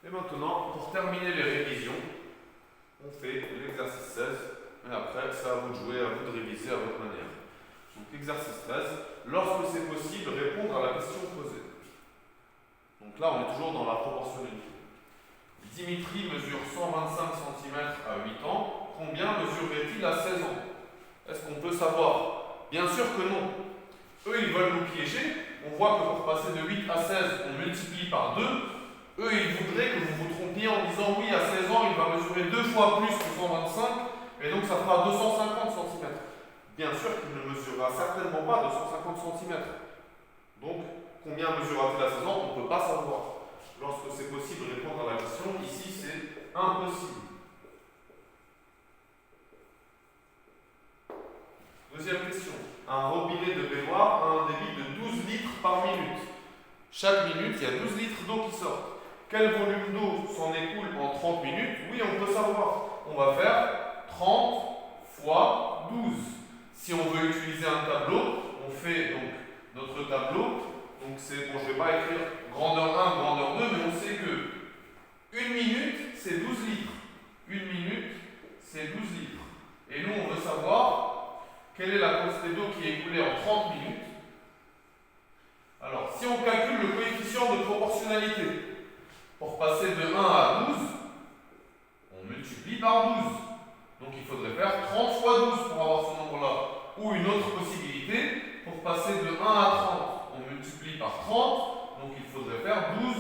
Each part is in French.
Et maintenant, pour terminer les révisions, on fait l'exercice 16. Et après, c'est à vous de jouer, à vous de réviser à votre manière. Donc, exercice 13. Lorsque c'est possible, répondre à la question posée. Donc là, on est toujours dans la proportionnalité. Dimitri mesure 125 cm à 8 ans. Combien mesurerait-il à 16 ans? Est-ce qu'on peut savoir? Bien sûr que non. Eux, ils veulent nous piéger. On voit que pour passer de 8 à 16, on multiplie par 2. Eux, ils voudraient que vous vous trompiez en disant oui, à 16 ans, il va mesurer 2 fois plus que 125, et donc ça fera 250 cm. Bien sûr qu'il ne mesurera certainement pas 250 cm. Donc, combien mesurera-t-il à 16 ans? On ne peut pas savoir. Lorsque c'est possible, répondre à la question. Ici, c'est impossible. Deuxième question. Un robinet de baignoire a un débit de 12 litres par minute. Chaque minute, il y a 12 litres d'eau qui sortent. Quel volume d'eau s'en écoule en 30 minutes? Oui, on peut savoir. On va faire 30 fois 12. Si on veut utiliser un tableau, on fait donc notre tableau. Donc c'est, bon, je ne vais pas écrire grandeur 1, grandeur 2, mais on sait que 1 minute, c'est 12 litres. 1 minute, c'est 12 litres. Et nous, on veut savoir quelle est la quantité d'eau qui est écoulée en 30 minutes. Alors, si on calcule le coefficient de proportionnalité, pour passer de 1 à 12, on multiplie par 12. Donc il faudrait faire 30 fois 12 pour avoir ce nombre-là. Ou une autre possibilité, pour passer de 1 à 30, on multiplie par 30, donc il faudrait faire 12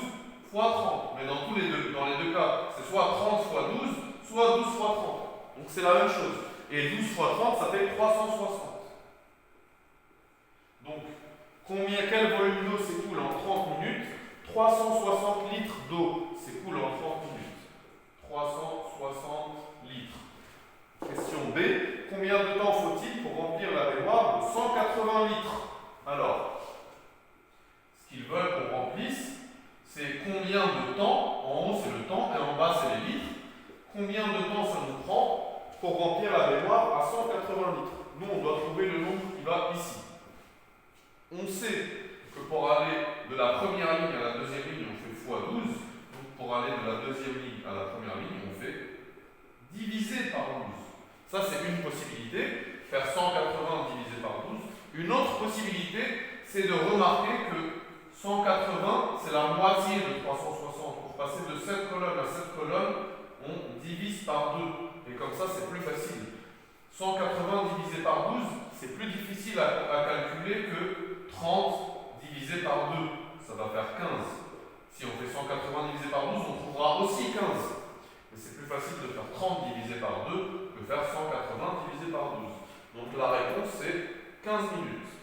fois 30. Mais dans les deux cas, c'est soit 30 fois 12, soit 12 fois 30. Donc c'est la même chose. Et 12 fois 30, ça fait 360. Donc, quel volume d'eau s'écoule en 30 minutes? 360 litres d'eau s'écoule en 30 minutes. 360 litres. Question B. Combien de temps faut-il pour remplir la baignoire de 180 litres? Alors, ce qu'ils veulent qu'on remplisse, c'est combien de temps. En haut, c'est le temps, et en bas, c'est les litres. Combien de temps ça nous prend pour remplir la baignoire à 180 litres? Nous, on doit trouver le nombre qui va ici. On sait que pour aller de la première ligne à la deuxième ligne, on fait x12. Donc pour aller de la deuxième ligne à la première ligne, on fait divisé par 12. Ça, c'est une possibilité, faire 180 divisé par 12. Une autre possibilité, c'est de remarquer que 180, c'est la moitié de 360. Pour passer de cette colonne à cette colonne, on divise par 2. Et comme ça, c'est plus facile. 180 divisé par 12, c'est plus difficile à calculer que 30 divisé par 2. Ça va faire 15. Si on fait 180 divisé par 12, on trouvera aussi 15. Mais c'est plus facile de faire 30 divisé par 2 que faire 180 divisé par 12. Donc la réponse, c'est 15 minutes.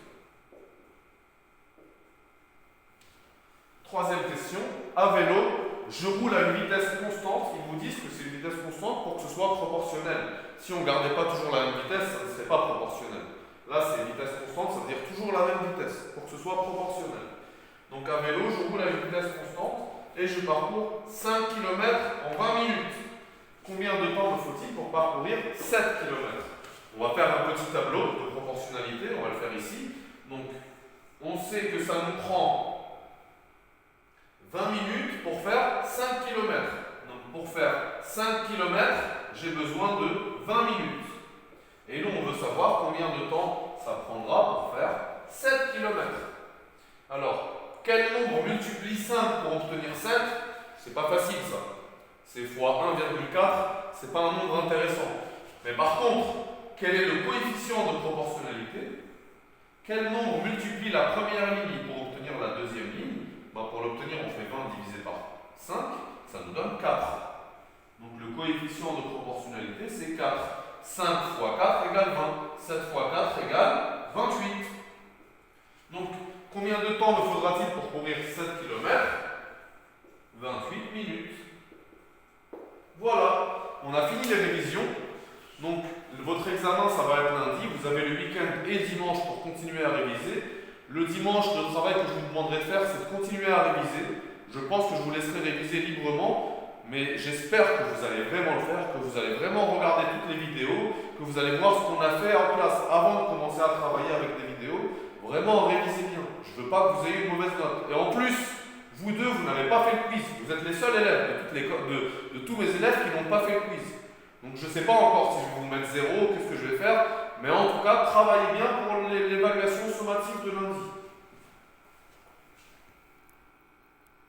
Troisième question. À vélo, je roule à une vitesse constante. Ils vous disent que c'est une vitesse constante pour que ce soit proportionnel. Si on ne gardait pas toujours la même vitesse, ça ne serait pas proportionnel. Là, c'est une vitesse constante, ça veut dire toujours la même vitesse, pour que ce soit proportionnel. Donc à vélo, je roule à une vitesse constante et je parcours 5 km en 20 minutes. Combien de temps me faut-il pour parcourir 7 km? On va faire un petit tableau de proportionnalité, on va le faire ici. Donc, on sait que ça nous prend 20 minutes pour faire 5 km. Donc, pour faire 5 km, j'ai besoin de 20 minutes. Et nous, on veut savoir combien de temps ça prendra pour faire 7 km. Alors, quel nombre multiplie 5 pour obtenir 7? C'est pas facile ça. C'est x 1,4, c'est pas un nombre intéressant. Mais par contre, quel est le coefficient de proportionnalité? Quel nombre multiplie la première ligne pour obtenir la deuxième ligne? Pour l'obtenir, on fait 20 divisé par 5, ça nous donne 4. Donc le coefficient de proportionnalité, c'est 4. 5 fois 4 égale 20. 7 fois 4 égale 28. Donc, combien de temps me faudra-t-il pour courir 7 km? 28 minutes. Voilà, on a fini les révisions. Donc, votre examen, ça va être lundi. Vous avez le week-end et dimanche pour continuer à réviser. Le dimanche, le travail que je vous demanderai de faire, c'est de continuer à réviser. Je pense que je vous laisserai réviser librement, mais j'espère que vous allez vraiment le faire, que vous allez vraiment regarder toutes les vidéos, que vous allez voir ce qu'on a fait en classe avant de commencer à travailler avec des vidéos. Vraiment, révisez bien. Je ne veux pas que vous ayez une mauvaise note. Et en plus, Vous deux, vous n'avez pas fait le quiz. Vous êtes les seuls élèves de tous mes élèves qui n'ont pas fait le quiz. Donc je ne sais pas encore si je vais vous mettre 0, qu'est-ce que je vais faire. Mais en tout cas, travaillez bien pour l'évaluation sommative de lundi.